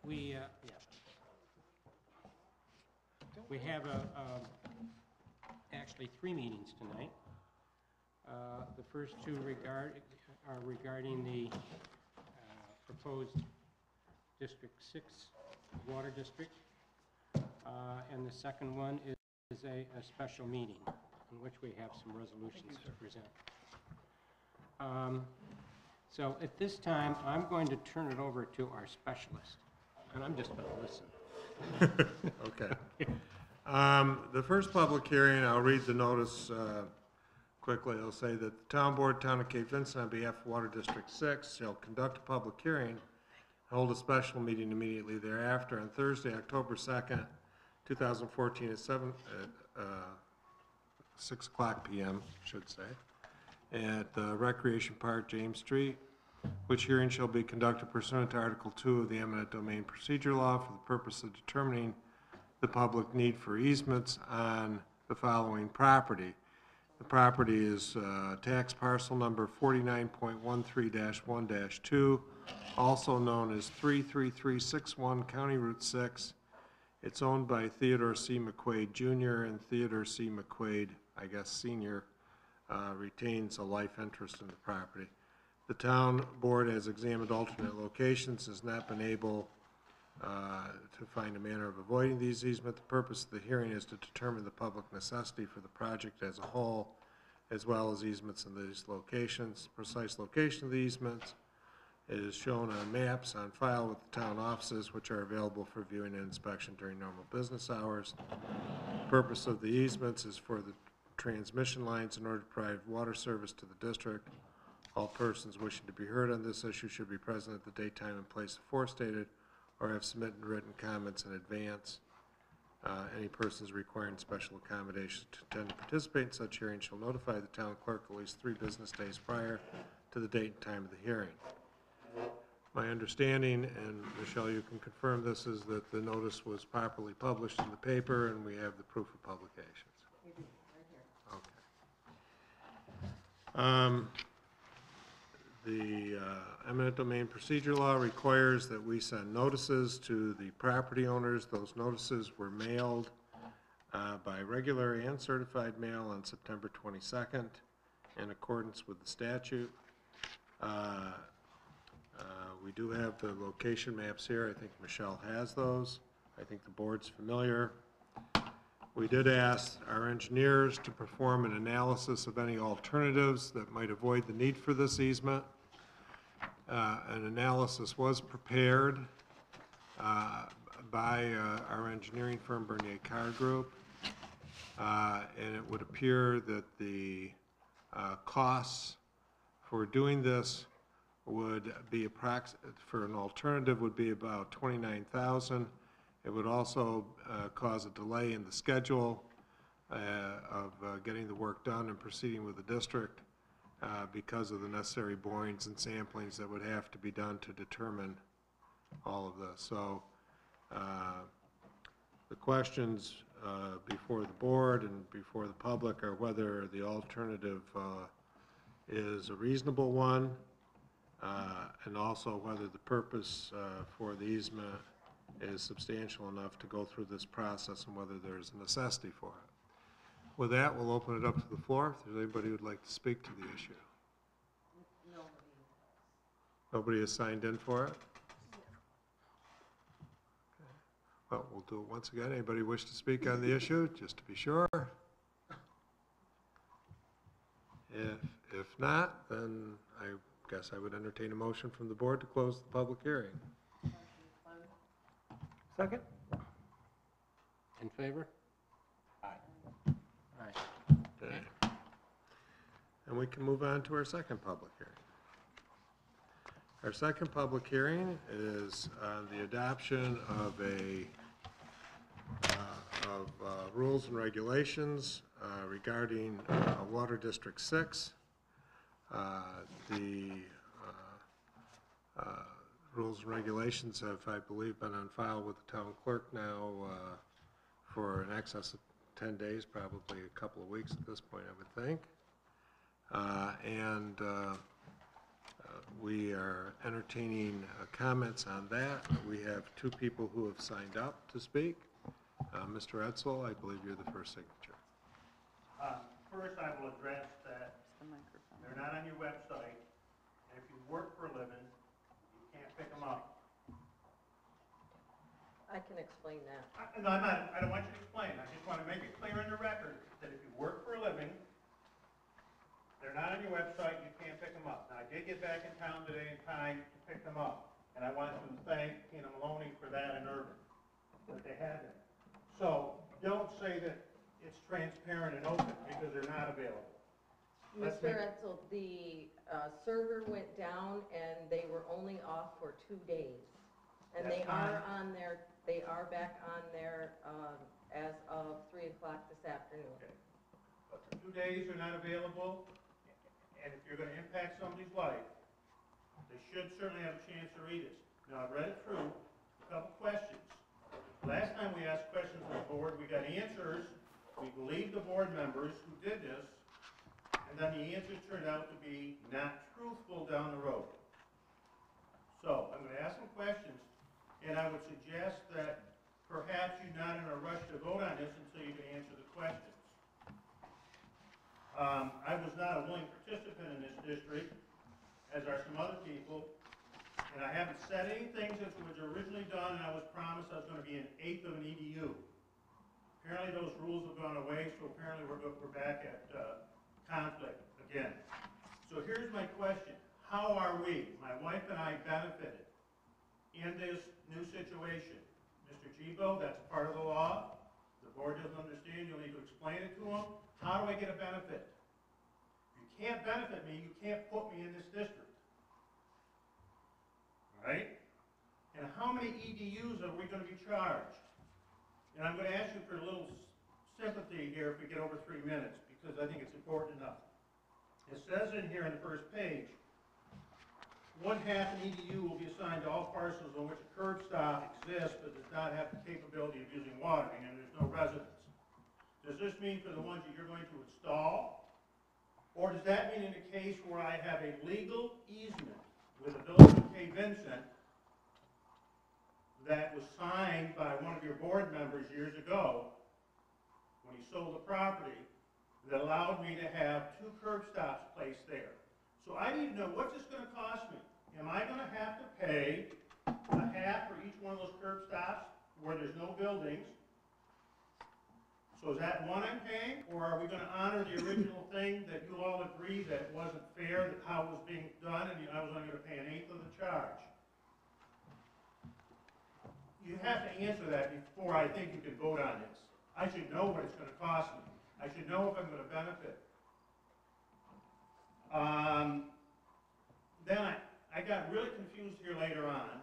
We have actually 3 meetings tonight. The first 2 are regarding the proposed District 6 Water District, and the second one is a special meeting in which we have some resolutions to present. So at this time, I'm going to turn it over to our specialist, and I'm just going to listen. Okay. The first public hearing, I'll read the notice quickly. It'll say that the Town Board, Town of Cape Vincent, on behalf of Water District 6, shall conduct a public hearing, hold a special meeting immediately thereafter on Thursday, October 2nd, 2014 at 6 o'clock p.m., I should say, at the Recreation Park, James Street, which hearing shall be conducted pursuant to Article 2 of the Eminent Domain Procedure Law for the purpose of determining the public need for easements on the following property. The property is tax parcel number 49.13-1-2, also known as 33361 County Route 6. It's owned by Theodore C. McQuaid Jr. and Theodore C. McQuaid, I guess Sr., retains a life interest in the property. The Town Board has examined alternate locations, has not been able to find a manner of avoiding these easements. The purpose of the hearing is to determine the public necessity for the project as a whole, as well as easements in these locations. Precise location of the easements is shown on maps on file with the town offices, which are available for viewing and inspection during normal business hours. The purpose of the easements is for the transmission lines in order to provide water service to the district. All persons wishing to be heard on this issue should be present at the date, time, and place aforestated, or have submitted written comments in advance. Any persons requiring special accommodations to attend and participate in such hearing shall notify the town clerk at least 3 business days prior to the date and time of the hearing. My understanding, and Michelle, you can confirm this, is that the notice was properly published in the paper and we have the proof of publications. We do, right here. Okay. The eminent domain procedure law requires that we send notices to the property owners. Those notices were mailed by regular and certified mail on September 22nd in accordance with the statute. We do have the location maps here. I think Michelle has those. I think the board's familiar. We did ask our engineers to perform an analysis of any alternatives that might avoid the need for this easement. An analysis was prepared by our engineering firm, Bernier Carr Group, and it would appear that the costs for doing this would be for an alternative would be about $29,000. It would also cause a delay in the schedule of getting the work done and proceeding with the district because of the necessary borings and samplings that would have to be done to determine all of this. So the questions before the board and before the public are whether the alternative is a reasonable one, and also whether the purpose for the easement is substantial enough to go through this process and whether there's a necessity for it. With that, we'll open it up to the floor. If there's anybody who would like to speak to the issue. Nobody has signed in for it? Okay. Well, we'll do it once again. Anybody wish to speak on the issue, just to be sure? If not, then I guess I would entertain a motion from the board to close the public hearing. Second? In favor? Aye. Aye. Okay. And we can move on to our second public hearing. Our second public hearing is on the adoption of rules and regulations regarding Water District 6. The rules and regulations have, I believe, been on file with the town clerk now for in excess of 10 days, probably a couple of weeks at this point, I would think. We are entertaining comments on that. We have two people who have signed up to speak. Mr. Edsel, I believe you're the first signature. First, I will address that they're not on your website, and if you work for a living, you can't pick them up. I can explain that. I don't want you to explain. I just want to make it clear in the record that if you work for a living, they're not on your website, you can't pick them up. Now, I did get back in town today in time to pick them up, and I want to thank Tina Maloney for that and Urban, that they had them. So, don't say that it's transparent and open, because they're not available. Let's Mr. make- Etzel, the server went down and they were only off for 2 days. And they That's are fine. on there, they are back on there, as of 3 o'clock this afternoon. Okay. But for 2 days they're not available, and if you're gonna impact somebody's life, they should certainly have a chance to read it. Now, I've read it through, a couple questions. Last time we asked questions of the board, we got answers, we believed the board members who did this, and then the answers turned out to be not truthful down the road. So, I'm gonna ask some questions, and I would suggest that perhaps you're not in a rush to vote on this until you can answer the questions. I was not a willing participant in this district, as are some other people, and I haven't said anything since it was originally done, and I was promised I was gonna be an eighth of an EDU. Apparently those rules have gone away, so apparently we're back at conflict again. So here's my question. How are we, my wife and I, benefited in this new situation? Mr. Gibo, that's part of the law. The board doesn't understand, you'll need to explain it to them. How do I get a benefit? If you can't benefit me, you can't put me in this district. All right? And how many EDUs are we going to be charged? And I'm going to ask you for a little sympathy here if we get over 3 minutes, because I think it's important enough. It says in here on the first page, 1/2 an EDU will be assigned to all parcels on which a curb stop exists but does not have the capability of using watering, and there's no residence. Does this mean for the ones that you're going to install? Or does that mean in a case where I have a legal easement with the village of K. Vincent that was signed by one of your board members years ago when he sold the property, that allowed me to have 2 curb stops placed there? So I need to know, what's this going to cost me? Am I going to have to pay a half for each one of those curb stops where there's no buildings? So is that one I'm paying, or are we going to honor the original thing that you all agreed that it wasn't fair, that how it was being done, and I was only going to pay an eighth of the charge? You have to answer that before I think you can vote on this. I should know what it's going to cost me. I should know if I'm going to benefit. Then I got really confused here later on.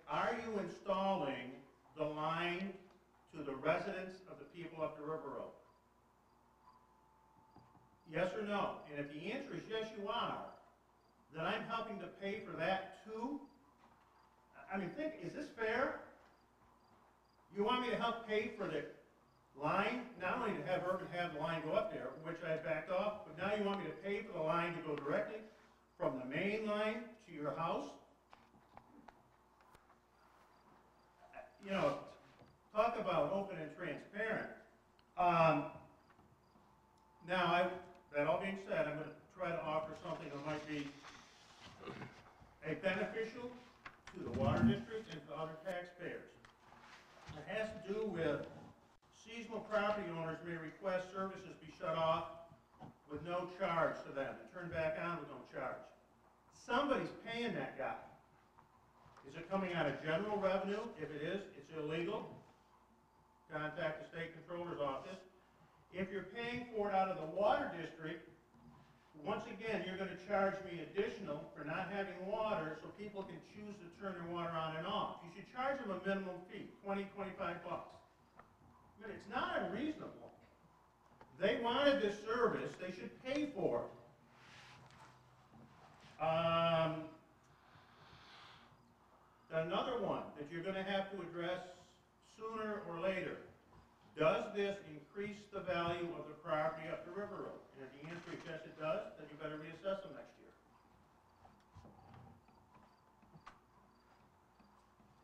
Are you installing the line to the residents of the people up the river road? Yes or no? And if the answer is yes, you are, then I'm helping to pay for that too? I mean, is this fair? You want me to help pay for the line, not only to have Urban have the line go up there, which I backed off, but now you want me to pay for the line to go directly from the main line to your house? You know, talk about open and transparent. Now, that all being said, I'm going to try to offer something that might be a beneficial to the water district and to other taxpayers. It has to do with seasonal property owners may request services be shut off with no charge to them and turned back on with no charge. Somebody's paying that guy. Is it coming out of general revenue? If it is, it's illegal. Contact the state controller's office. If you're paying for it out of the water district, once again, you're going to charge me additional for not having water so people can choose to turn their water on and off. You should charge them a minimum fee, $20, $25. I mean, it's not unreasonable. They wanted this service, they should pay for it. Another one that you're going to have to address sooner or later. does this increase the value of the property up the river road? And if the answer is yes, it does, then you better reassess them next year.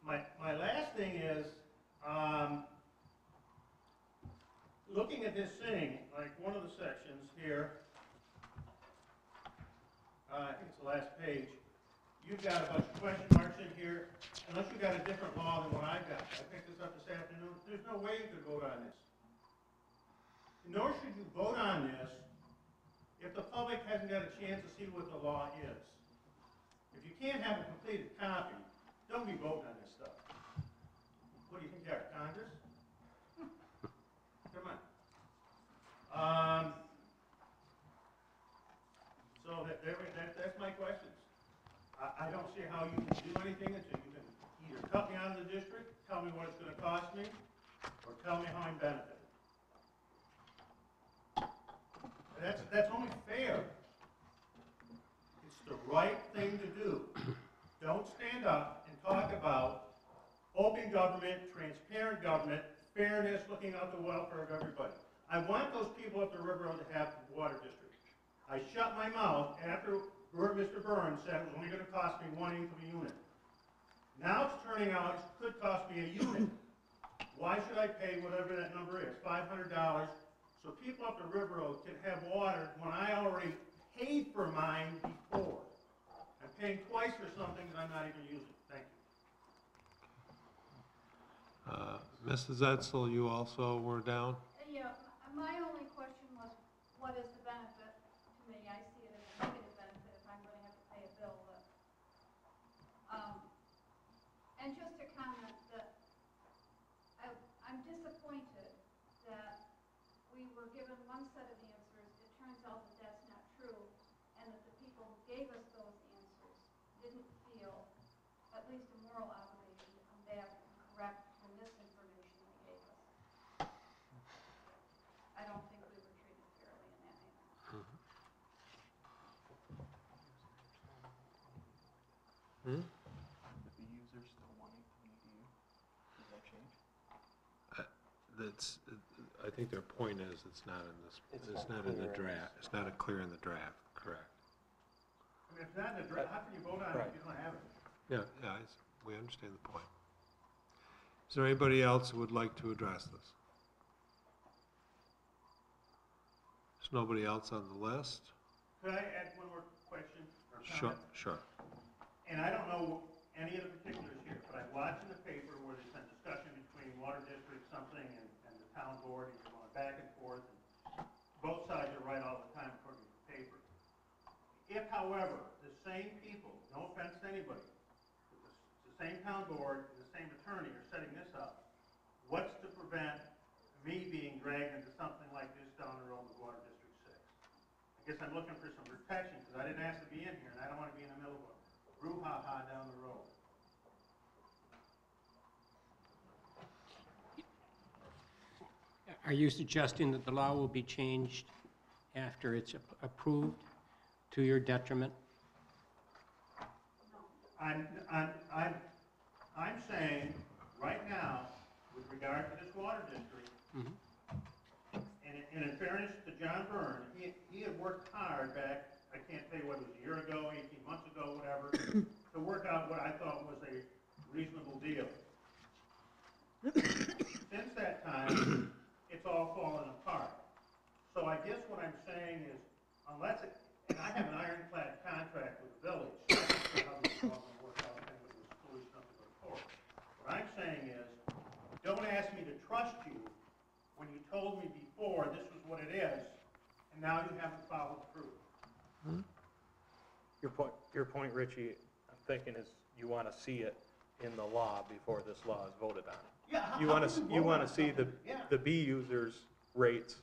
My last thing is, looking at this thing, like one of the sections here, I think it's the last page, you've got a bunch of question marks in here, unless you got a different law than what I got. I picked this up this afternoon, there's no way you could vote on this. Nor should you vote on this if the public hasn't got a chance to see what the law is. If you can't have a completed copy, don't be voting on this stuff. What do you think you are, Congress? Come on. So that's my questions. I don't see how you can do anything until you can either cut me out of the district, tell me what it's going to cost me, or tell me how I'm benefiting. That's only fair. It's the right thing to do. Don't stand up and talk about open government, transparent government, fairness, looking out the welfare of everybody. I want those people up the river road to have water districts. I shut my mouth after Mr. Burns said it was only going to cost me 1/8 of a unit. Now it's turning out it could cost me a unit. Why should I pay whatever that number is, $500, so people up the river road can have water when I already paid for mine before? I'm paying twice for something that I'm not even using. Thank you. Mrs. Edsel, you also were down? Yeah, my only question was, what is the benefit to me? I see it as a negative benefit if I'm going to have to pay a bill. And just a comment that I'm disappointed that we were given one set of answers. It turns out that that's not true, and that the people who gave us those answers didn't feel at least a moral obligation to come back and correct the misinformation they gave us. I don't think we were treated fairly in that manner. If the user's still wanting to meet you, does that change? I think their point is it's not in this, it's not in the draft, it's not clear in the draft, correct? I mean, if it's not in the draft, how can you vote on it if you don't have it? Yeah, we understand the point. Is there anybody else who would like to address this? There's nobody else on the list? Could I add one more question or Sure, comment? sure. And I don't know any of the particulars here, but I watched in the paper where there's been discussion between water district something and the town board, and you're going back and forth, and both sides are right all the time according to the paper. If, however, the same people, no offense to anybody, but the same town board and the same attorney are setting this up, what's to prevent me being dragged into something like this down the road with Water District 6? I guess I'm looking for some protection, because I didn't ask to be in here, and I don't want to be in the middle of a brouhaha down the road. Are you suggesting that the law will be changed after it's approved to your detriment? I'm saying, right now, with regard to this water district, and in fairness to John Byrne, he had worked hard back, I can't tell you whether it was a year ago, 18 months ago, whatever, to work out what I thought was a reasonable deal. Since that time, it's all fallen apart. So I guess what I'm saying is, unless it, and I have an ironclad contract with the village, I'm not sure how this is all going to work out, I think it was foolish enough to go to court. What I'm saying is, don't ask me to trust you when you told me before this was what it is, and now you haven't followed through. Your point, Richie, I'm thinking is you want to see it in the law before this law is voted on. Yeah, You want to see the B users rates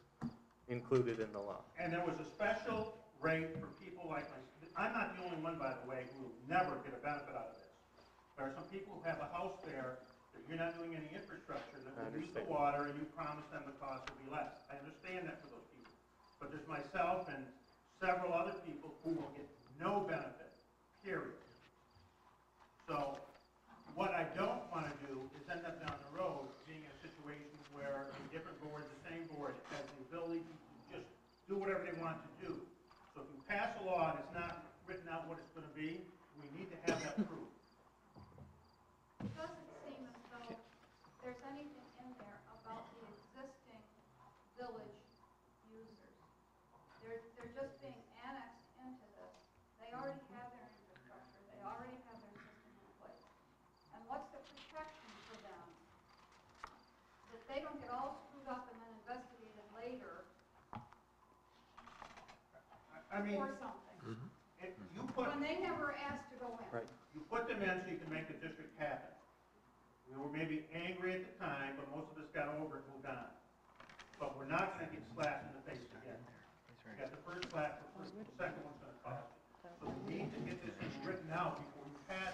included in the law. And there was a special rate for people like myself. I'm not the only one, by the way, who will never get a benefit out of this. There are some people who have a house there that you're not doing any infrastructure, that will use the water, and you promise them the cost will be less. I understand that for those people. But there's myself and several other people who will get no benefit, period. So what I don't want to do is end up down the road being in a situation where a different board want to do. So if you pass a law and it's not written out what it's gonna be, we need to have that proof. It doesn't seem as though there's anything in there about the existing village users. They're just being annexed into this. They already have their infrastructure, they already have their system in place. And what's the protection for them? That they don't get all screwed up and then investigated later I mean, or something. if you put, When they never asked to go in. Right. you put them in so you can make the district happen. We were maybe angry at the time, but most of us got over it, moved on. But we're not gonna get slapped in the face again. We got the first slap, the second one's gonna cost you. So we need to get this thing written out before we pass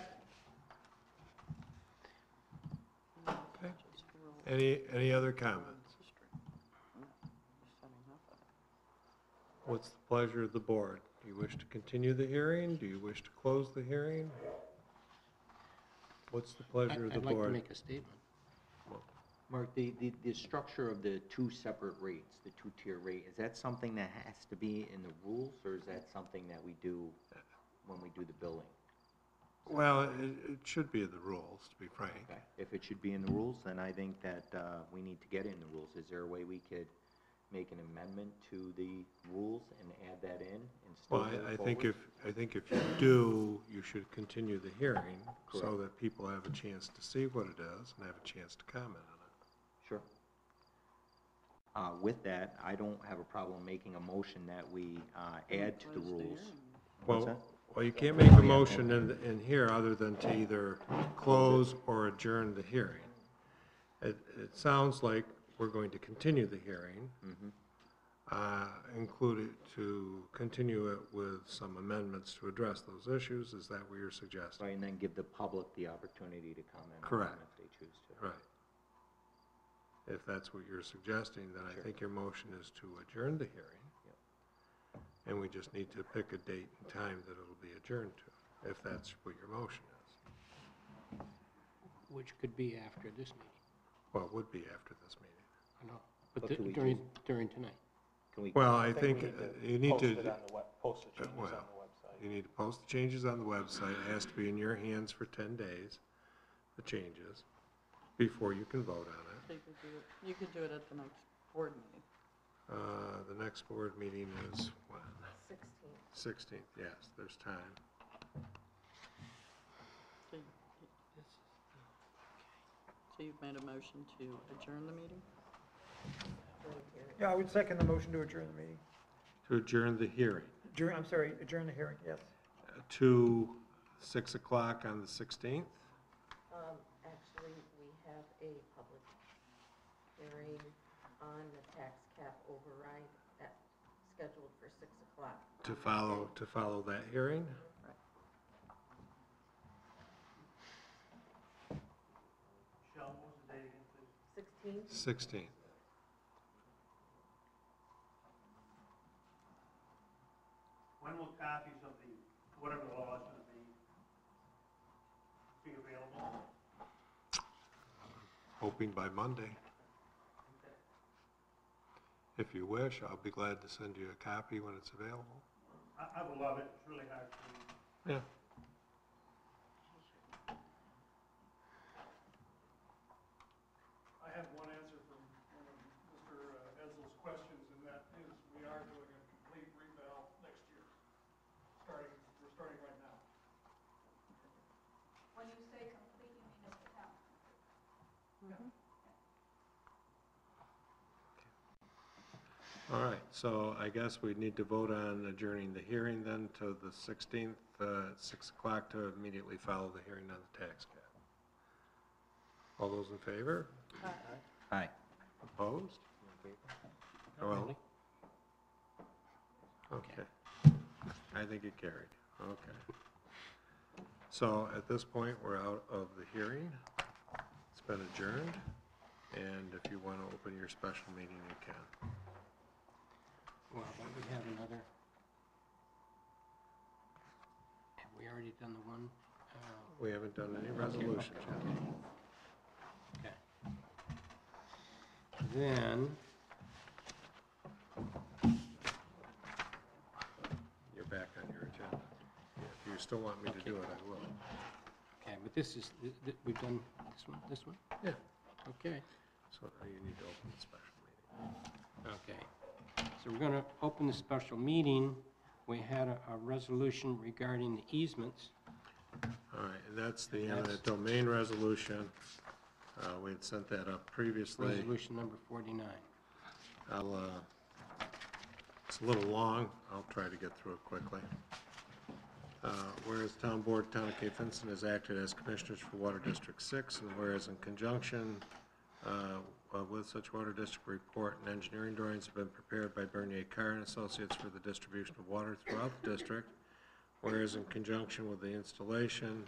it. Any other comments? What's the pleasure of the board? Do you wish to continue the hearing? Do you wish to close the hearing? What's the pleasure of the I'd like to board? make a statement. Mark, the structure of the two separate rates, the two-tier rate, is that something that has to be in the rules, or is that something that we do when we do the billing? Well, it should be in the rules, to be frank. Okay. If it should be in the rules, then I think that we need to get it in the rules. Is there a way we could make an amendment to the rules and add that in and still Well, move I think forward? I think if you do, you should continue the hearing so Correct. that people have a chance to see what it is and have a chance to comment on it. Sure. With that, I don't have a problem making a motion that we add to the rules. What's that? Well, you can't make a motion in here other than to either close or adjourn the hearing. It sounds like we're going to continue the hearing, include it to continue it with some amendments to address those issues. Is that what you're suggesting? Right, and then give the public the opportunity to comment on them Correct. if they choose to. Right. If that's what you're suggesting, then I Sure. think your motion is to adjourn the hearing. And we just need to pick a date and time that it'll be adjourned to, if that's what your motion is. Which could be after this meeting. Well, it would be after this meeting. I know, But but can we during tonight. Can we? Well, I think you need Post to, it on the post the changes on well, the website. you need to post the changes on the website. It has to be in your hands for 10 days, the changes, before you can vote on it. So you could do it at the next board meeting. The next board meeting is when? 16. 16th, yes, there's time. So you've made a motion to adjourn the meeting? Yeah, I would second the motion to adjourn the meeting. To adjourn the hearing Adjourn the hearing, yes. to 6 o'clock on the 16th. Actually, we have a public hearing on the tax cap override scheduled for 6 o'clock. To follow that hearing? Michelle, what was the date again, please? 16? 16th. When will copies of the, whatever the law is gonna be available? Hoping by Monday. If you wish, I'll be glad to send you a copy when it's available. I would love it, it's really hard to read. Yeah. I have one answer from one of Mr. Edsel's questions, and that is we are doing a complete reval next year. We're starting right now. When you say complete, you mean it's the town. All right, so I guess we need to vote on adjourning the hearing then to the 16th at 6 o'clock to immediately follow the hearing on the tax cap. All those in favor? Aye. Opposed? Well, okay. I think it carried. Okay. So at this point, we're out of the hearing. It's been adjourned. And if you want to open your special meeting, you can. Well, don't we have another? Have we already done the one? We haven't done any resolutions yet. Okay. Then, you still want me to Okay. do it, I will. Okay, but this is, we've done this one? Yeah. Okay, So now you need to open the special meeting. okay. So we're gonna open the special meeting. We had a resolution regarding the easements. All right, and that's the And that's- eminent domain resolution. We had sent that up previously. Resolution number 49. It's a little long, I'll try to get through it quickly. Whereas Town Board, Town of Cape Vincent has acted as commissioners for Water District 6, and whereas in conjunction with such Water District report and engineering drawings have been prepared by Bernier Carr and Associates for the distribution of water throughout the district, whereas in conjunction with the installation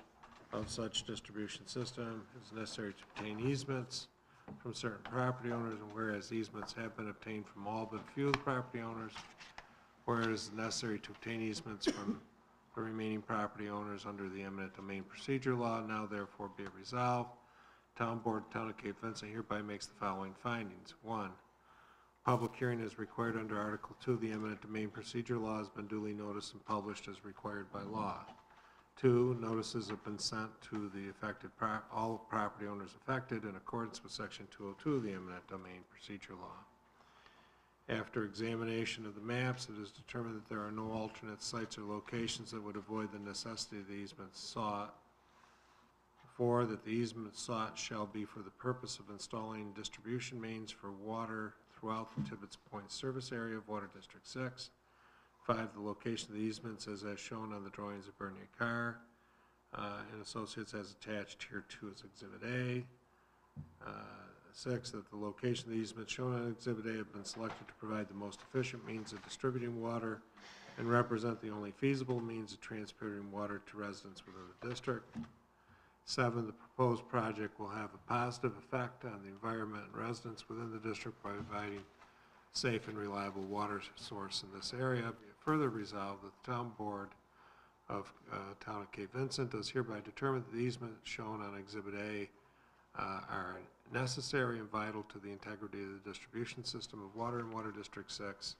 of such distribution system, it is necessary to obtain easements from certain property owners, and whereas easements have been obtained from all but few of the property owners, whereas it is necessary to obtain easements from the remaining property owners under the eminent domain procedure law, now therefore be it resolved, Town Board, Town of Cape Vincent hereby makes the following findings. 1, public hearing is required under Article 2 of the eminent domain procedure law has been duly noticed and published as required by law. 2, notices have been sent to the affected, all property owners affected in accordance with Section 202 of the eminent domain procedure law. After examination of the maps, it is determined that there are no alternate sites or locations that would avoid the necessity of the easement sought. 4, that the easement sought shall be for the purpose of installing distribution mains for water throughout the Tibbetts Point service area of Water District 6. 5, the location of the easements is as shown on the drawings of Bernier Carr and Associates as attached here to as Exhibit A. 6, that the location of the easements shown on Exhibit A have been selected to provide the most efficient means of distributing water and represent the only feasible means of transporting water to residents within the district. 7, the proposed project will have a positive effect on the environment and residents within the district by providing safe and reliable water source in this area. Be it further resolved that the Town Board of Town of Cape Vincent does hereby determine that the easements shown on Exhibit A are necessary and vital to the integrity of the distribution system of water in Water District 6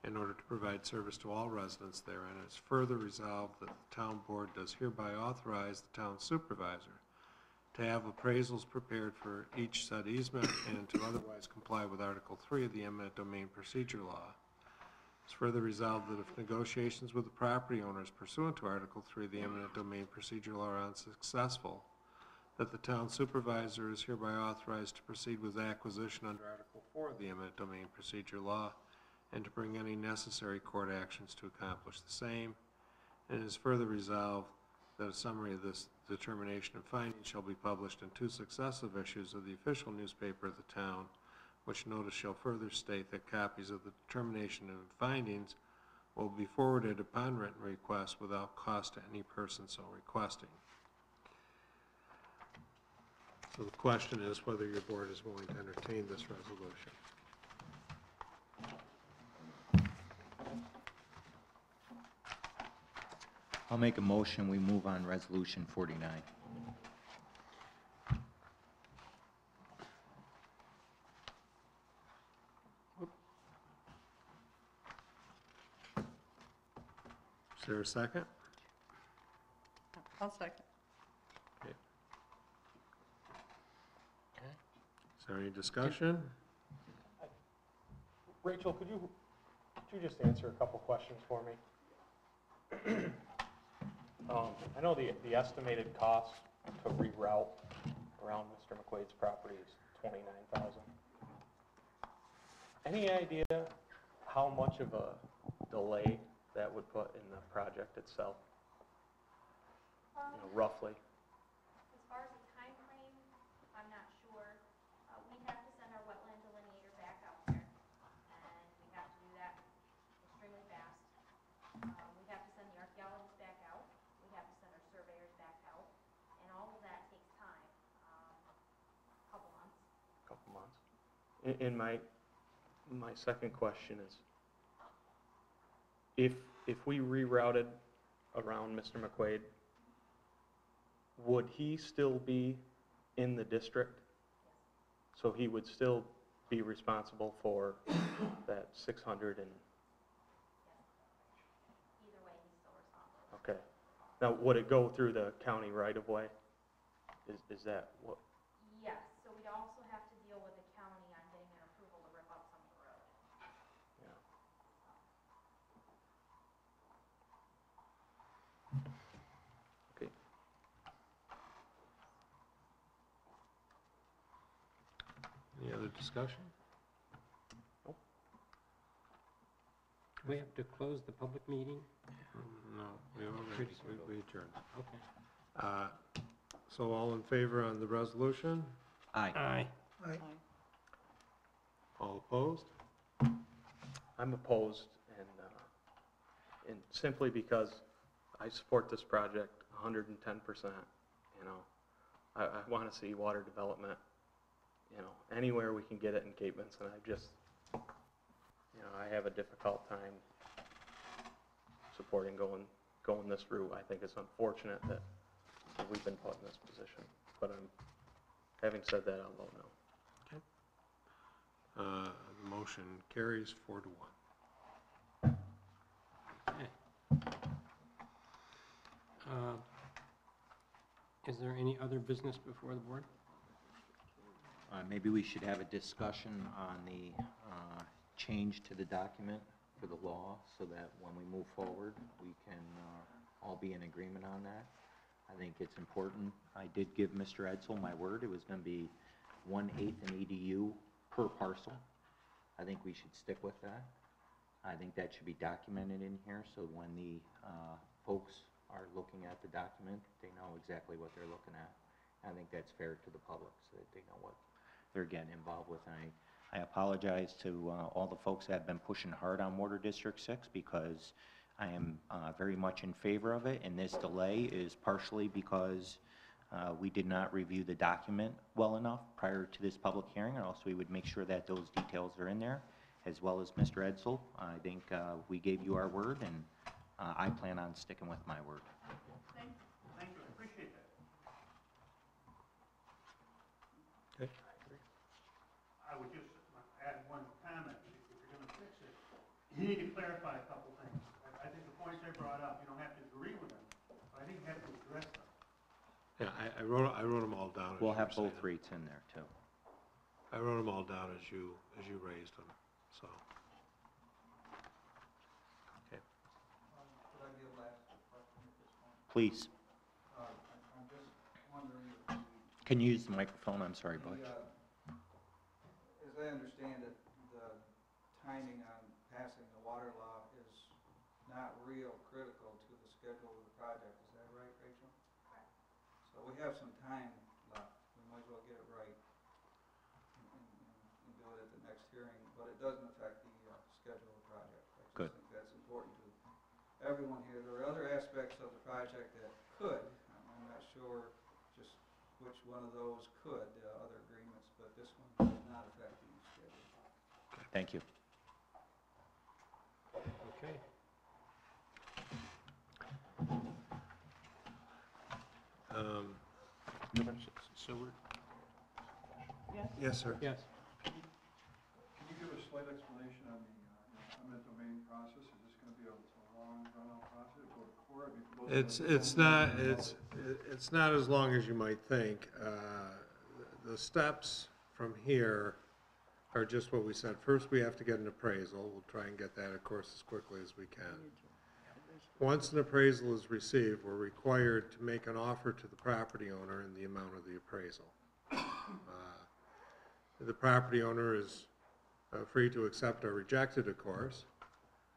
in order to provide service to all residents therein. It is further resolved that the Town Board does hereby authorize the Town Supervisor to have appraisals prepared for each said easement and to otherwise comply with Article 3 of the eminent domain procedure law. It's further resolved that if negotiations with the property owners pursuant to Article 3 of the eminent domain procedure law are unsuccessful, that the Town Supervisor is hereby authorized to proceed with acquisition under Article 4 of the eminent domain procedure law and to bring any necessary court actions to accomplish the same. And it is further resolved that a summary of this determination and findings shall be published in 2 successive issues of the official newspaper of the town, which notice shall further state that copies of the determination and findings will be forwarded upon written request without cost to any person so requesting. So the question is whether your board is willing to entertain this resolution. I'll make a motion, we move on Resolution 49. Is there a second? I'll second. Is there any discussion? Rachel, could you just answer a couple questions for me? I know the estimated cost to reroute around Mr. McQuaid's property is $29,000. Any idea how much of a delay that would put in the project itself? You know, roughly? As far as the time frame, I'm not sure. We have to send our wetland delineator back out there, and we have to do that extremely fast. We have to send the archaeologists back out, we have to send our surveyors back out, and all of that takes time, couple months. Couple months. And my second question is, if we rerouted around Mr. McQuaid, would he still be in the district? So he would still be responsible for that 600 and, Either way, he's still responsible. okay. Now, would it go through the county right of way? Is that what? Yes, so we'd also have to deal with the county on getting an approval to rip up some of the road. Yeah. Okay. Any other discussion? Do we have to close the public meeting? No, we adjourned. Okay. So all in favor on the resolution? Aye. Aye. Aye. Aye. All opposed? I'm opposed, and simply because I support this project 110%, you know. I want to see water development, you know, anywhere we can get it in Cape Vincent. I just, you know, I have a difficult time supporting going this route. I think it's unfortunate that we've been put in this position, but having said that, I'll vote no. The motion carries 4-1. Okay. Is there any other business before the board? Maybe we should have a discussion on the change to the document for the law, so that when we move forward, we can all be in agreement on that. I think it's important. I did give Mr. Edsel my word. It was going to be 1/8 an EDU per parcel. I think we should stick with that. I think that should be documented in here, so when the folks are looking at the document, they know exactly what they're looking at. I think that's fair to the public, so that they know what they're getting involved with. And I apologize to all the folks that have been pushing hard on Water District 6, because I am very much in favor of it, and this delay is partially because we did not review the document well enough prior to this public hearing, or else we would make sure that those details are in there, as well as Mr. Edsel. I think we gave you our word, and I plan on sticking with my word. Thank you, I appreciate that. Okay. I would just add one comment. If you're going to fix it, you need to clarify a couple things. I think the points I brought up, you don't have to agree with them, but I think you have to address them. Yeah, I wrote them all down. as We'll you have were saying both them. rates in there, too. I wrote them all down as you raised them, so. Okay. Could I be able to ask a question at this point? Please, I'm just wondering if can you use the microphone? I'm sorry, Butch. as I understand it, the timing on passing the water law is not real critical to the schedule of the project. Is that right, Rachel? Correct. So we have some time left. We might as well get it right and do it at the next hearing, but it doesn't affect the schedule of the project. I just Good. think that's important to everyone here. There are other aspects of the project that could, I'm not sure just which one of those could, other agreements, but this one does not affect the schedule. Thank you. Okay. So we're, Yes, sir. yes. Can you give a slight explanation on the eminent domain process? Is this going to be a long, drawn-out process, go to court? I mean, for those that It's not as long as you might think. The steps from here are just what we said. First, we have to get an appraisal. We'll try and get that, of course, as quickly as we can. Once an appraisal is received, we're required to make an offer to the property owner in the amount of the appraisal. The property owner is free to accept or reject it, of course.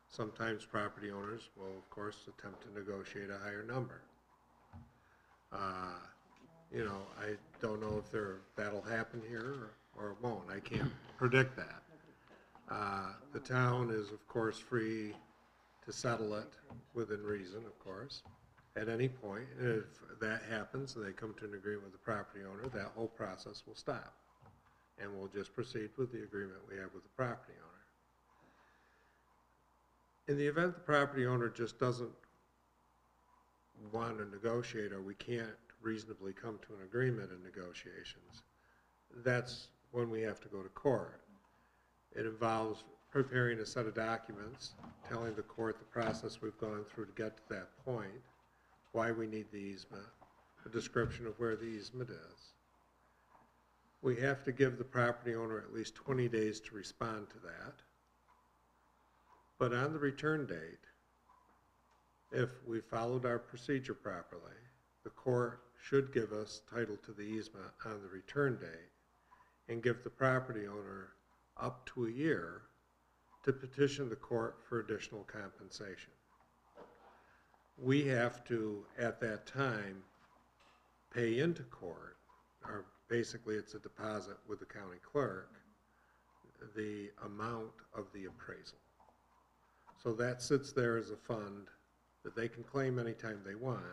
Sometimes property owners will, of course, attempt to negotiate a higher number. You know, I don't know if that'll happen here or it won't. I can't predict that. The town is, of course, free to settle it within reason, of course, at any point. If that happens and they come to an agreement with the property owner, that whole process will stop. And we'll just proceed with the agreement we have with the property owner. In the event the property owner just doesn't want to negotiate, or we can't reasonably come to an agreement in negotiations, that's when we have to go to court. It involves preparing a set of documents, telling the court the process we've gone through to get to that point, why we need the easement, a description of where the easement is. We have to give the property owner at least 20 days to respond to that. But on the return date, if we followed our procedure properly, the court should give us title to the easement on the return date and give the property owner up to a year to petition the court for additional compensation. We have to, at that time, pay into court, or basically it's a deposit with the county clerk, the amount of the appraisal. So that sits there as a fund that they can claim anytime they want.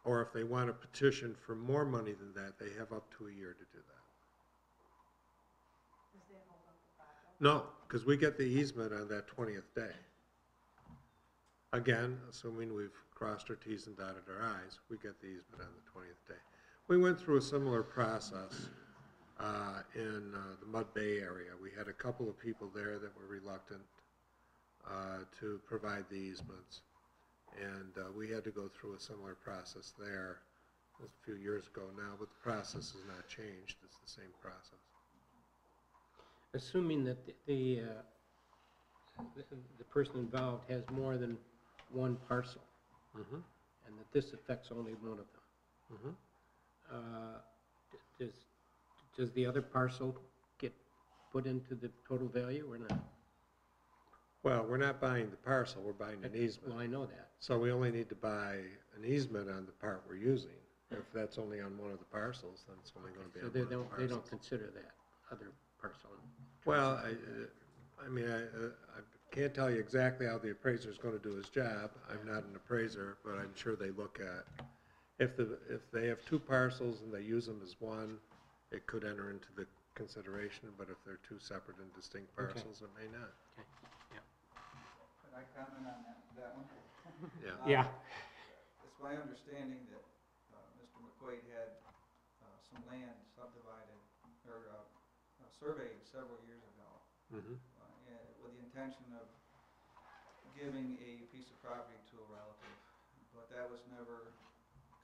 Or if they want to petition for more money than that, they have up to a year to do that. Does that hold up the project? No, because we get the easement on that 20th day. Again, assuming we've crossed our T's and dotted our I's, we get the easement on the 20th day. We went through a similar process in the Mud Bay area. We had a couple of people there that were reluctant to provide the easements. And we had to go through a similar process there. It was a few years ago now, but the process has not changed. It's the same process. Assuming that the person involved has more than one parcel, Mm-hmm. and that this affects only one of them, Mm-hmm. does the other parcel get put into the total value or not? Well, we're not buying the parcel, we're buying an easement. Well, I know that. So we only need to buy an easement on the part we're using. If that's only on one of the parcels, then it's only going to be So on they one of the don't, parcels. they don't consider that other parcel. Well, I mean, I can't tell you exactly how the appraiser's going to do his job. I'm not an appraiser, but I'm sure they look at, if they have two parcels and they use them as one, it could enter into the consideration, but if they're two separate and distinct Okay. parcels, it may not. Okay, Could I comment on that one? Yeah. yeah. It's my understanding that Mr. McQuaid had some land subdivided, or surveyed several years ago, Mm-hmm. and with the intention of giving a piece of property to a relative, but that was never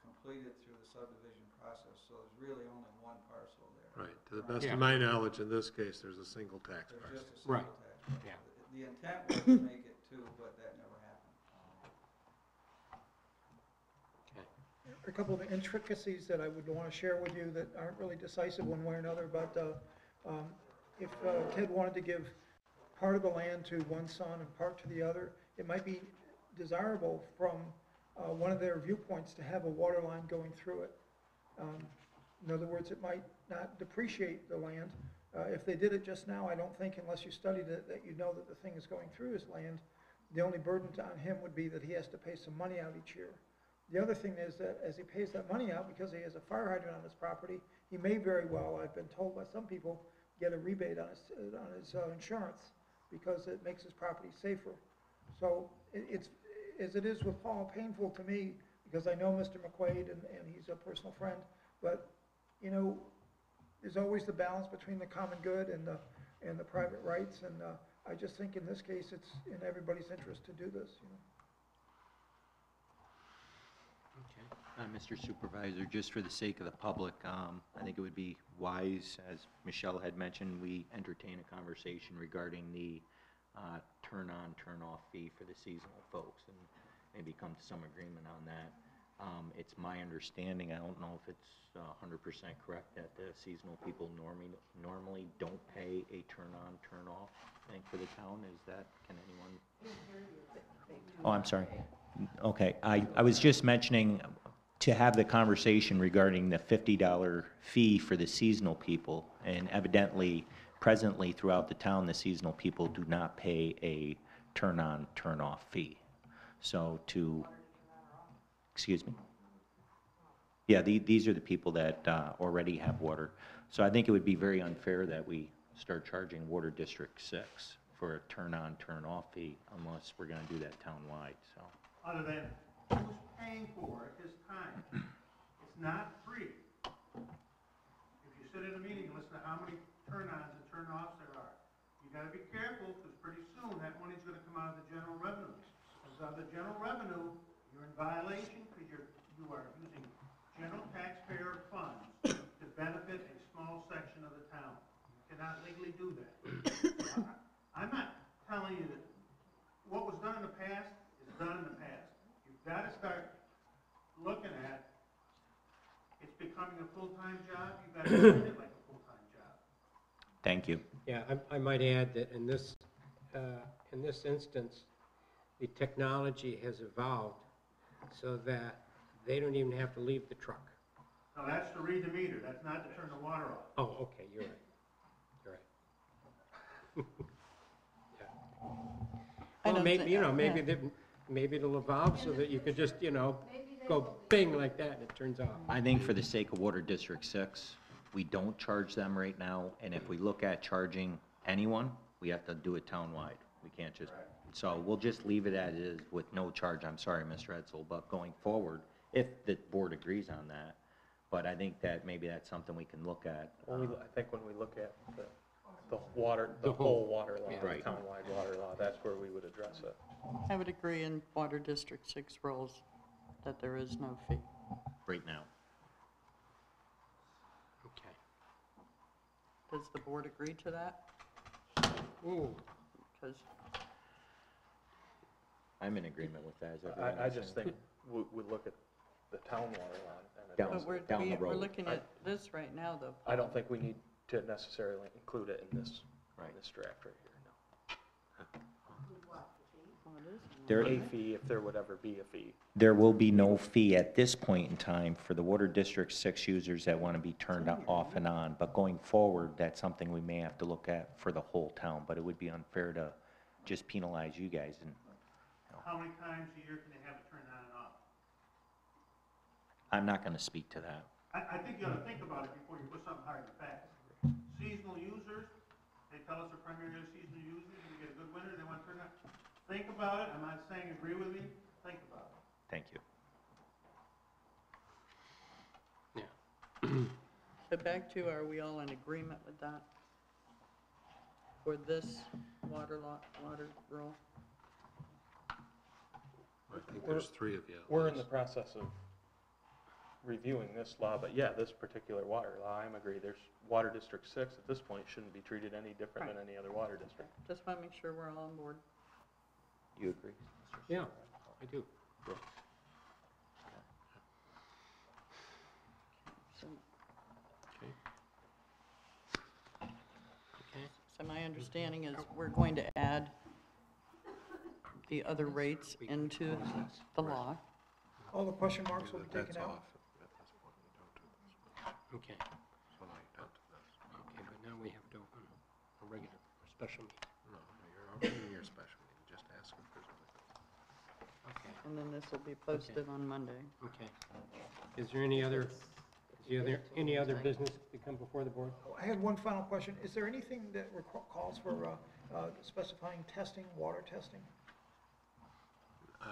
completed through the subdivision process, so there's really only one parcel there. Right. To the best Yeah. of my knowledge, in this case, there's a single tax There's parcel. just a Right. single tax parcel. Yeah. The intent was to make it two, but that never happened. Okay. A couple of intricacies that I would want to share with you that aren't really decisive one way or another, but if Ted wanted to give part of the land to one son and part to the other, it might be desirable from one of their viewpoints to have a water line going through it. In other words, it might not depreciate the land. If they did it just now, I don't think, unless you studied it, that you know that the thing is going through his land. The only burden on him would be that he has to pay some money out each year. The other thing is that as he pays that money out, because he has a fire hydrant on his property, he may very well, I've been told by some people, get a rebate on his insurance because it makes his property safer. So it's, as it is with Paul, painful to me because I know Mr. McQuaid and he's a personal friend, but, you know, there's always the balance between the common good and the private rights, and I just think in this case, it's in everybody's interest to do this, you know. Okay. Mr. Supervisor, just for the sake of the public, I think it would be wise, as Michelle had mentioned, we entertain a conversation regarding the turn-on, turn-off fee for the seasonal folks, and maybe come to some agreement on that. It's my understanding, I don't know if it's 100% correct, that the seasonal people normally don't pay a turn-on, turn-off thing for the town. Is that, can anyone? Oh, I'm sorry. Okay, I was just mentioning to have the conversation regarding the $50 fee for the seasonal people, and evidently, presently throughout the town, the seasonal people do not pay a turn-on, turn-off fee. So to, excuse me? Yeah, these are the people that already have water. So I think it would be very unfair that we start charging Water District 6 for a turn-on, turn-off fee unless we're going to do that town-wide, so. Other than who's paying for it this time. It's not free. If you sit in a meeting and listen to how many turn-ons and turn-offs there are, you gotta be careful, because pretty soon that money's gonna come out of the general revenue of the general revenue, you're in violation because you are using general taxpayer funds to benefit a small section of the town. You cannot legally do that. I'm not telling you that what was done in the past is done in the past. You've got to start looking at, it's becoming a full-time job, you've got to treat it like a full-time job. Thank you. Yeah, I might add that in this instance, the technology has evolved so that they don't even have to leave the truck. No, that's to read the meter, that's not to turn the water off. Oh, okay, you're right. You're right. Yeah. I Well, don't maybe, thi- you know, yeah. maybe it'll evolve so that you could just, Maybe they go will be. bing like that and it turns off. I think for the sake of Water District 6, we don't charge them right now, and if we look at charging anyone, we have to do it townwide. We can't just, so we'll just leave it as is with no charge. I'm sorry, Mr. Edsel, but going forward, if the board agrees on that, but I think that maybe that's something we can look at. I think when we look at the water, The the whole- whole water law, yeah. the Right. townwide water law, that's where we would address it. I would agree in Water District 6 rules that there is no fee. Right now. Okay. Does the board agree to that? Ooh, Because I'm in agreement with that. Is everyone I else just in? think we look at the town water law and Down- address but it. down the we're road. looking at this right now, though. I don't think we need to necessarily include it in this, Right. this draft right here, no. Well, it is. There, A fee, if there would ever be a fee. there will be no fee at this point in time for the Water District 6 users that want to be turned off and on, but going forward, that's something we may have to look at for the whole town, but it would be unfair to just penalize you guys. And How many times a year can they have it turned on and off? I'm not going to speak to that. I think you ought to think about it before you put something hard and fast. Seasonal users, they tell us they're primarily seasonal users, and you get a good winter, they want to turn it on. Think about it, I'm not saying agree with me, think about it. Thank you. So back to, are we all in agreement with that? For this water rule? I think there's three of you. at We're in the least. process of reviewing this law, but yeah, this particular water law, I'm agree, there's Water District 6 at this point shouldn't be treated any different than any other water district. Just want to make sure we're all on board. You agree? yeah, I do. So, Okay. Okay. so my understanding is we're going to add the other rates into the law. All the question marks will be That's taken out. off at this point. We don't do this. Okay, So now you're down to this. okay, but now we have to open a regular, special meeting. No, you're opening your special meeting, just ask if there's anything. Okay, And then this will be posted on Monday. okay. Is there any other business to come before the board? I had one final question. Is there anything that calls for specifying testing, water testing? I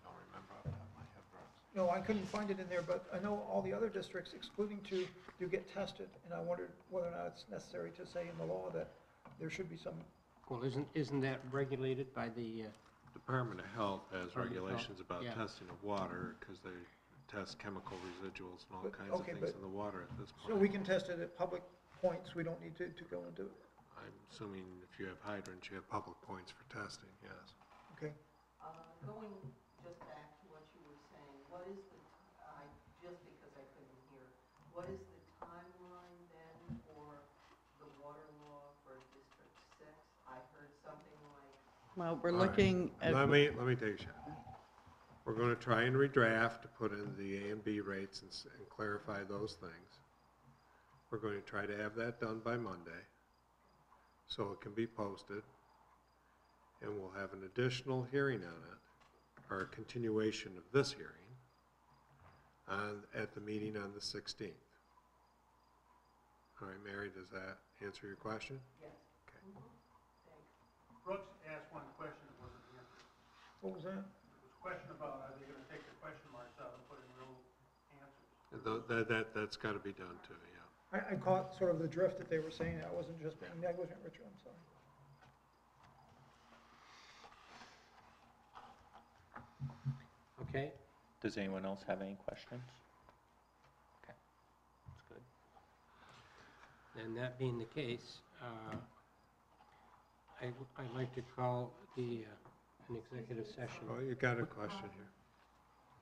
don't remember off the top of my head, Ross. No, I couldn't find it in there, but I know all the other districts, excluding two, do get tested, and I wondered whether or not it's necessary to say in the law that there should be some, Well, isn't that regulated by the, Department of Health has Department of Health, regulations about yeah. testing of water, because they test chemical residuals and all But- kinds of okay, things but- in the water at this so we point. can test it at public points, we don't need to go into, I'm assuming if you have hydrants, you have public points for testing, yes. okay? Going just back to what you were saying, what is the, just because I couldn't hear, what is the timeline then for the water law for District 6? I heard something like, Well, we're All right. looking at. Let me take a shot. We're gonna try and redraft to put in the A and B rates and clarify those things. We're going to try to have that done by Monday, so it can be posted. And we'll have an additional hearing on it, or a continuation of this hearing, at the meeting on the 16th. All right, Mary, does that answer your question? yes. Okay. Thanks. Brooks asked one question that wasn't answered. What was that? It was a question about, are they gonna take the question marks out and put in real answers? That's gotta be done too, yeah. I caught sort of the drift that they were saying, I wasn't just being negligent, Richard, I'm sorry. Okay, Does anyone else have any questions? Okay, that's good. then that being the case, I'd like to call an executive session. Oh, you got a question here.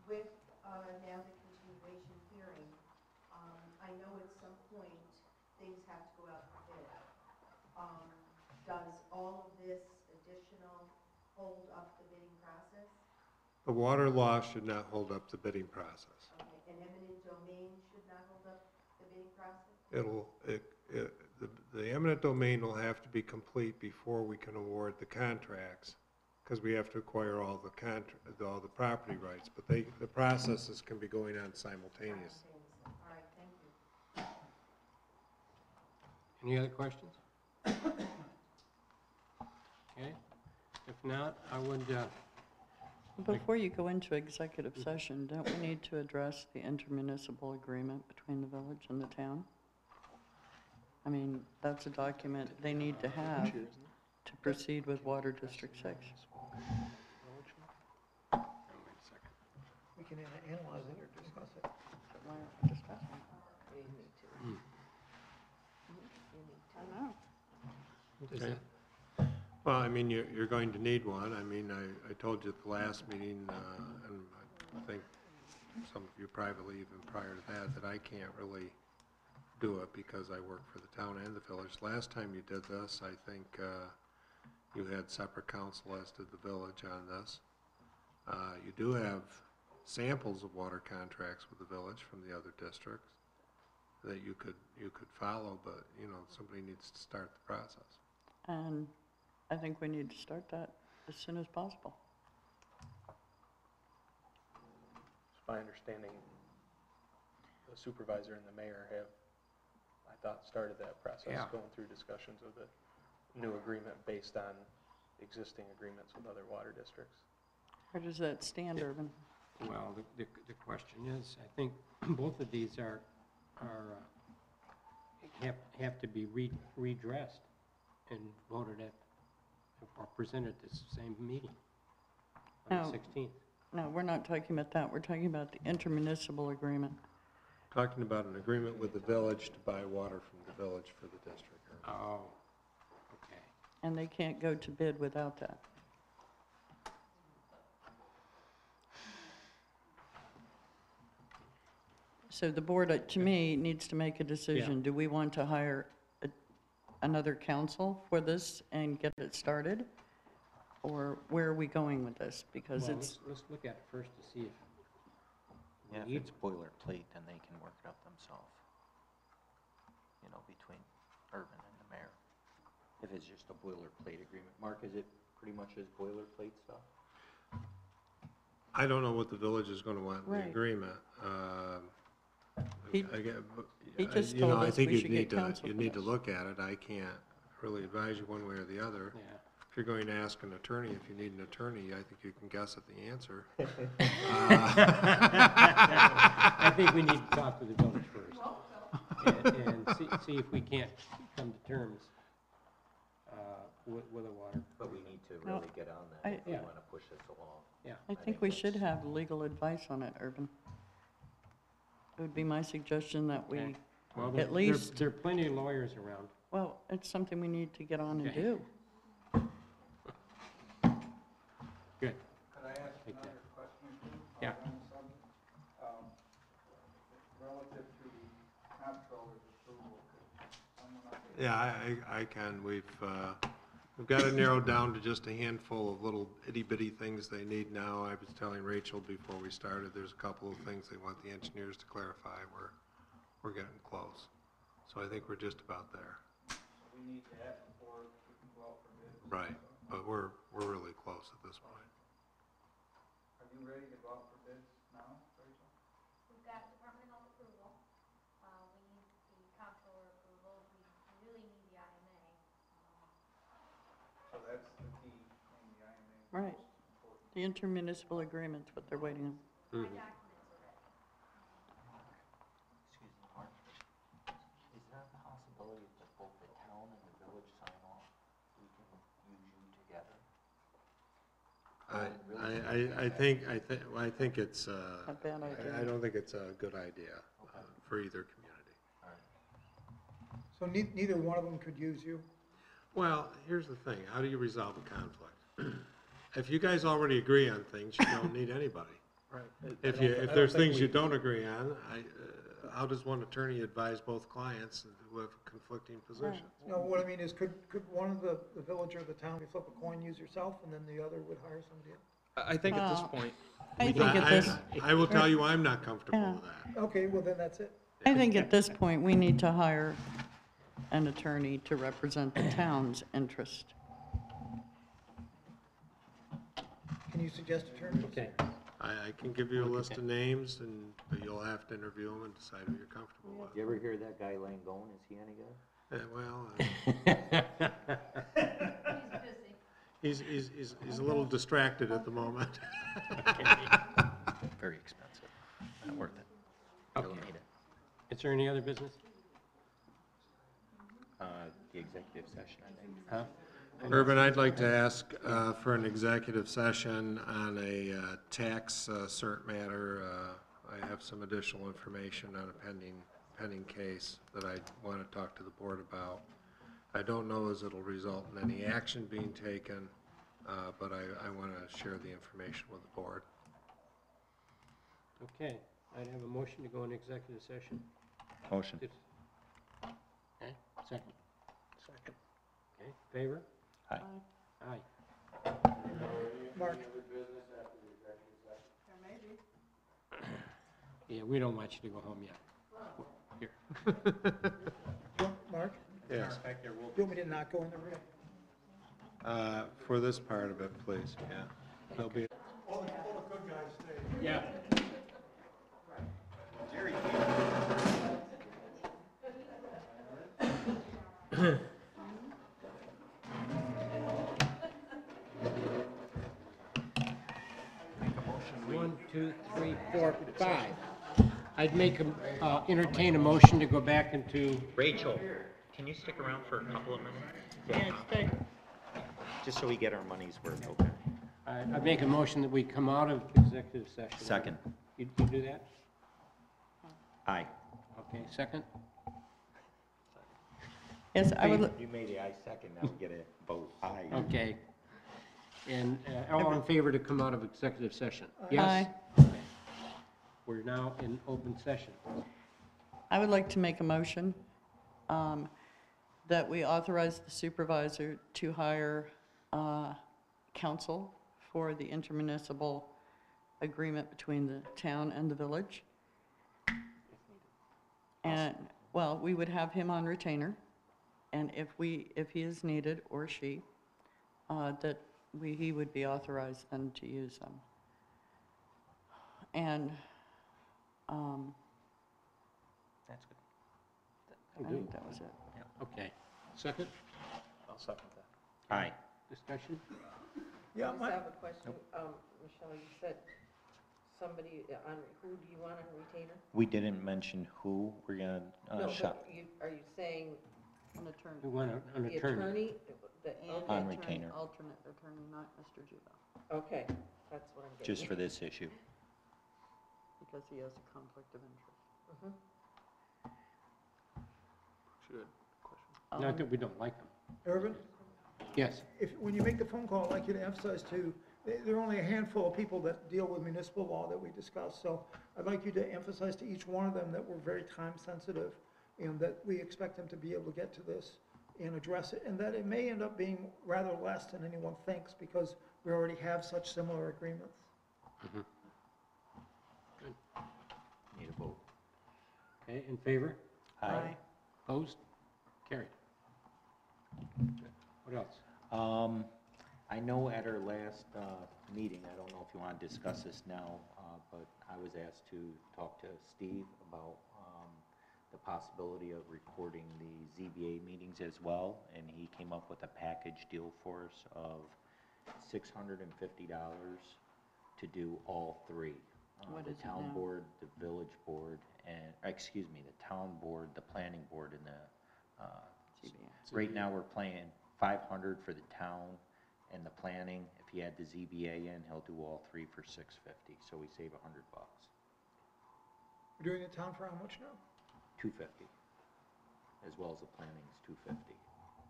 With, now the continuation hearing, I know at some point things have to go out for bid. Does all of this additional hold up the bidding process? The water law should not hold up the bidding process. Okay, and eminent domain should not hold up the bidding process? The eminent domain will have to be complete before we can award the contracts, because we have to acquire all the property rights, but the processes can be going on simultaneously. All right, thank you. Any other questions? Okay, if not, I would, Before you go into executive session, don't we need to address the intermunicipal agreement between the village and the town? I mean, that's a document they need to have to proceed with Water District 6. We can analyze it or discuss it. Why aren't we discussing it? I know. Okay. Well, I mean, you're going to need one. I mean, I told you at the last meeting, and I think some of you privately even prior to that I can't really do it because I work for the town and the village. Last time you did this, I think you had separate counsel as did the village on this. You do have samples of water contracts with the village from the other districts that you could follow, but you know, somebody needs to start the process. And I think we need to start that as soon as possible. It's my understanding the supervisor and the mayor have, I thought, started that process, Yeah. going through discussions of the new agreement based on existing agreements with other water districts. Where does that stand, Urban? well, the question is, I think both of these have to be redressed and voted at, or presented at this same meeting on No. the 16th. No, we're not talking about that. We're talking about the intermunicipal agreement. Talking about an agreement with the village to buy water from the village for the district. Oh, okay. And they can't go to bid without that. So the board, to me, needs to make a decision. Do we want to hire another counsel for this and get it started? Or where are we going with this? Because Well, it's, let's look at it first to see if Yeah, we if need, it's boilerplate, then they can work it up themselves. You know, between Urban and the mayor. If it's just a boilerplate agreement. Mark, is it pretty much as boilerplate stuff? I don't know what the village is going to want in the Right. agreement. He- But, he just you know, told I us think we you'd should get need to, counsel you for need to this. look at it. I can't really advise you one way or the other. yeah. If you're going to ask an attorney, if you need an attorney, I think you can guess at the answer. I think we need to talk to the village first and see if we can't come to terms with a water. But we need to No, really get on that if we Yeah. want to push this along. Yeah. I think we should have legal advice on it, Urban. It would be my suggestion that we, Okay. Well, at least- there are plenty of lawyers around. well, it's something we need to get on and Okay. do. Good. Could I ask Take another question or two? Yeah. On the subject? Relative to the comptroller's approval, could someone update? Yeah, I can. We've got it narrowed down to just a handful of little itty bitty things they need now. I was telling Rachel before we started, there's a couple of things they want the engineers to clarify. We're getting close. So I think we're just about there. So we need that before we can go out for bids? Right, but we're really close at this point. Are you ready to go out for bids now, Rachel? We've got Department of Health approval, we need the comptroller approval, we really need the IMA. So that's the key thing, the IMA is Right. most important. The intermunicipal agreement's what they're waiting on. My Mhm. documents are ready. Excuse me, Mark. Is there a possibility that both the town and the village sign off? We can use you together? I think it's, A bad idea. I don't think it's a good idea for either community. So neither one of them could use you? Well, here's the thing, how do you resolve a conflict? If you guys already agree on things, you don't need anybody. Right. If there's things you don't agree on, how does one attorney advise both clients who have conflicting positions? No, what I mean is, could one of the village or the town, you flip a coin, use yourself, and then the other would hire somebody else? I think at this Well, point, I think at this, I will tell you, I'm not comfortable Yeah. with that. Okay, well then that's it. I think at this point, we need to hire an attorney to represent the town's interest. Can you suggest attorneys? Okay. I can give you a list of names, but you'll have to interview them and decide who you're comfortable with. You ever hear that guy Langone? Is he any good? Well, He's busy. he's a little distracted at the moment. Very expensive. Not worth it. Don't need it. Is there any other business? The executive session, I think. Huh? Urban, I'd like to ask for an executive session on a tax cert matter. I have some additional information on a pending case that I want to talk to the board about. I don't know as it'll result in any action being taken, but I want to share the information with the board. Okay, I'd have a motion to go into executive session. Motion. Okay, second. Second. Okay, favor? Aye. Aye. Mark, Yeah, we don't want you to go home yet. Here. Mark, Yes. do you want me to not go in the room? For this part of it, please, yeah. There'll be. All the good guys stay. Yeah. One, two, three, four, five. I'd entertain a motion to go back into. Rachel, can you stick around for a couple of minutes? Just so we get our money's worth, okay? I'd make a motion that we come out of executive session. Second. You do that? Aye. Okay, second? Yes, I would, You made the aye second, now we get a vote aye. Okay. And all in favor to come out of executive session? Yes? Aye. We're now in open session. I would like to make a motion that we authorize the supervisor to hire counsel for the intermunicipal agreement between the town and the village. And, well, we would have him on retainer, and if he is needed, or she, he would be authorized then to use them. And, That's good. I think that was it. Okay. Second, I'll second that. Aye. discussion? Yeah, I just my, have a question. Michelle, you said somebody who do you want on retainer? We didn't mention who we're gonna, No, shop but are you saying An attorney. We want an the attorney. attorney? And On attorney, retainer. alternate attorney, not Mr. Judo, Okay, that's what I'm getting. just for this issue. because he has a conflict of interest. Mhm. Good question. Not that we don't like them. Irvin, Yes. when you make the phone call, I'd like you to emphasize too, there are only a handful of people that deal with municipal law that we discussed, so I'd like you to emphasize to each one of them that we're very time sensitive and that we expect them to be able to get to this and address it, and that it may end up being rather less than anyone thinks because we already have such similar agreements. Need a vote. Okay, in favor? Aye. Opposed? Carried. What else? I know at our last, meeting, I don't know if you wanna discuss this now, but I was asked to talk to Steve about, the possibility of recording the ZBA meetings as well, and he came up with a package deal for us of $650 to do all three. What is it The town now? board, the village board, and, excuse me, the town board, the planning board, and the, CBA. right now, we're paying 500 for the town and the planning. If If you add the ZBA in, he'll do all three for $650, so we save $100. We're doing the town for how much now? $250, as well as the planning is $250.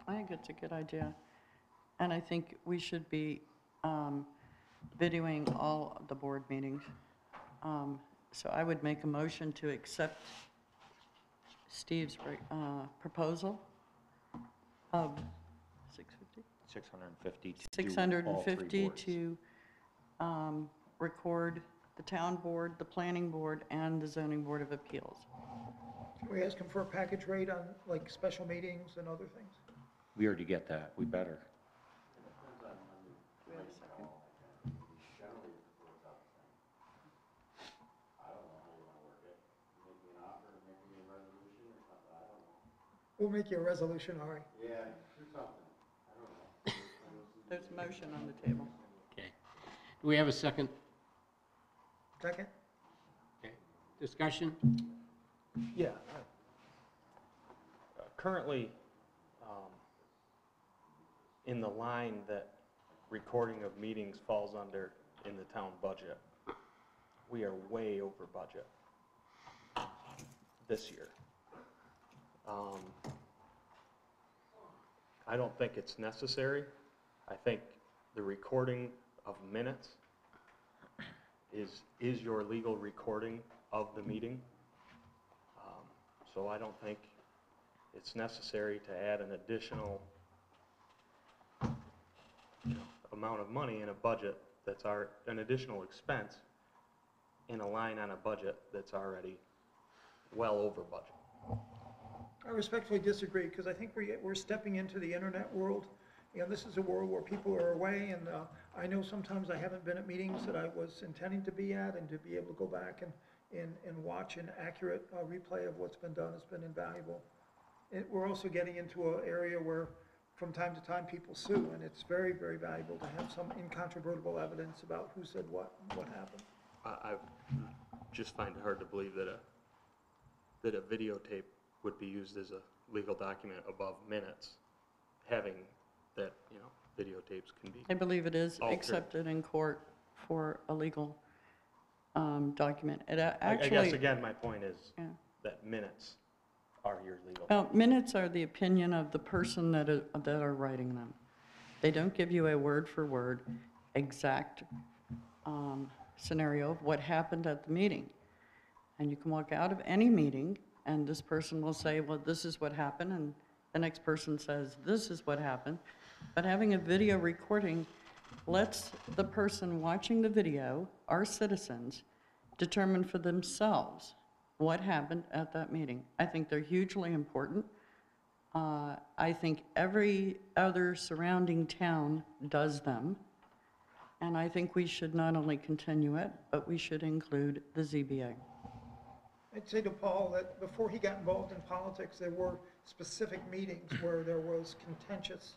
I think it's a good idea. And I think we should be videoing all of the board meetings. So I would make a motion to accept Steve's proposal of $650? $650 to record the town board, the planning board, and the zoning board of appeals. Can we ask him for a package rate on, like, special meetings and other things? We already get that, we better. Do we have a second? We'll make you a resolution, all right. There's a motion on the table. Okay. Do we have a second? Second? Okay. Discussion? Yeah. Currently, in the line that recording of meetings falls under in the town budget, we are way over budget this year. I don't think it's necessary. I think the recording of minutes is your legal recording of the meeting. So I don't think it's necessary to add an additional amount of money in a budget that's an additional expense in a line on a budget that's already well over budget. I respectfully disagree, because I think we're stepping into the internet world. You know, this is a world where people are away, and I know sometimes I haven't been at meetings that I was intending to be at, and to be able to go back and watch an accurate replay of what's been done has been invaluable. We're also getting into an area where from time to time people sue, and it's very, very valuable to have some incontrovertible evidence about who said what happened. I just find it hard to believe that a videotape would be used as a legal document above minutes, having that, videotapes can be. I believe it is altered. accepted in court for a legal document. It I actually. guess, again, my point is Yeah. that minutes are your legal. Well, minutes are the opinion of the person that are writing them. They don't give you a word for word exact scenario of what happened at the meeting. And you can walk out of any meeting and this person will say, well, this is what happened, and the next person says, this is what happened. But having a video recording lets the person watching the video, our citizens, determine for themselves what happened at that meeting. I think they're hugely important. I think every other surrounding town does them. And I think we should not only continue it, but we should include the ZBA. I'd say to Paul that before he got involved in politics, there were specific meetings where there was contentious,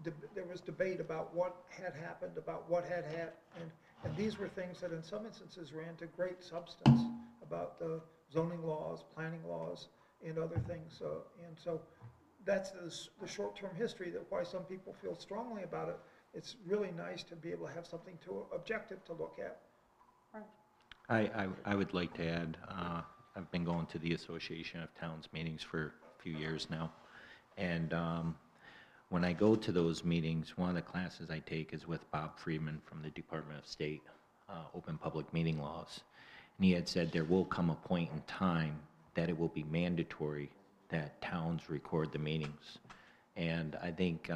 there was debate about what had happened, about what had happened, and these were things that in some instances ran to great substance about the zoning laws, planning laws, and other things. And so that's the short-term history, that why some people feel strongly about it. It's really nice to be able to have something objective to look at. I would like to add, I've been going to the Association of Towns meetings for a few years now, and when I go to those meetings, one of the classes I take is with Bob Friedman from the Department of State, Open Public Meeting Laws, and he had said there will come a point in time that it will be mandatory that towns record the meetings, and I think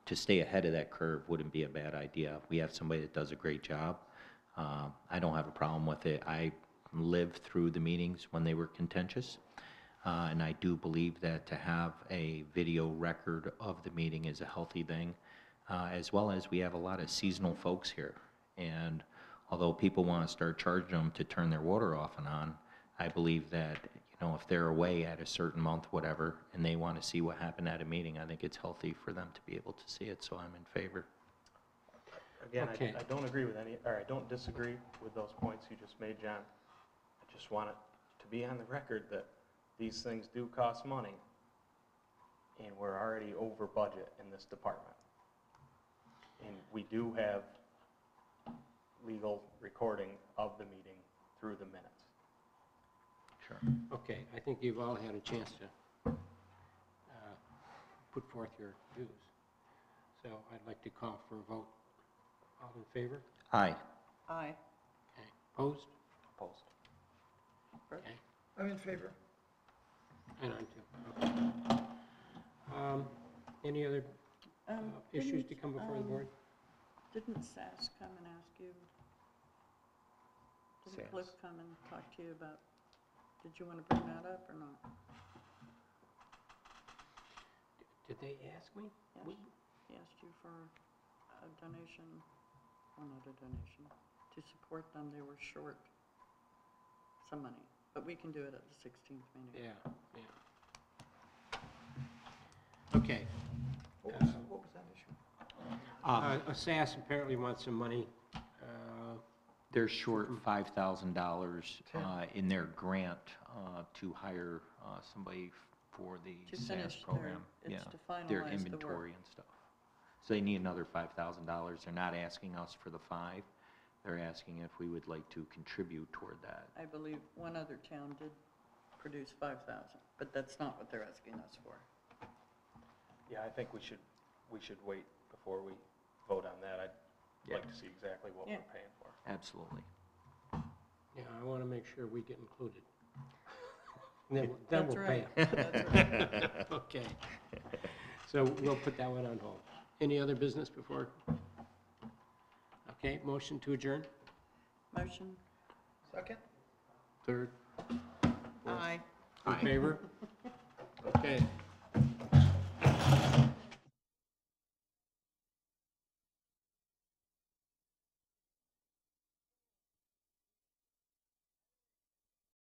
to stay ahead of that curve wouldn't be a bad idea. We have somebody that does a great job. I don't have a problem with it. I lived through the meetings when they were contentious, and I do believe that to have a video record of the meeting is a healthy thing, as well as we have a lot of seasonal folks here. And although people want to start charging them to turn their water off and on, I believe that, if they're away at a certain month, whatever, and they want to see what happened at a meeting, I think it's healthy for them to be able to see it, so I'm in favor. Again, Okay. I don't agree with I don't disagree with those points you just made, John. I just want it to be on the record that these things do cost money, and we're already over budget in this department. And we do have legal recording of the meeting through the minutes. Sure. Okay, I think you've all had a chance to put forth your views. So I'd like to call for a vote. All in favor? Aye. Aye. Okay. Opposed? Opposed. Okay. I'm in favor. And I'm too. Okay. Any other issues to come before the board? Didn't SAS come and ask you? Didn't SAS. Cliff come and talk to you about, did you want to bring that up or not? Did they ask me? Yes. He asked you for a donation, well, not a donation, to support them. They were short some money, but we can do it at the 16th meeting. Yeah, yeah. Okay. What was that issue? SAS apparently wants some money. They're short $5,000 in their grant to hire somebody for the To SAS finish program. their, it's to finalize Their the work. inventory and stuff. So they need another $5,000. They're not asking us for the 5. They're asking if we would like to contribute toward that. I believe one other town did produce 5,000, but that's not what they're asking us for. Yeah, I think we should wait before we vote on that. I'd Yeah. like to see exactly what Yeah. we're paying for. Absolutely. Yeah, I want to make sure we get included. Then we'll That's pay right. 'em. That's right. Okay. So we'll put that one on hold. Any other business before? Okay, motion to adjourn? Motion? Second? Third? Aye. In favor? Okay.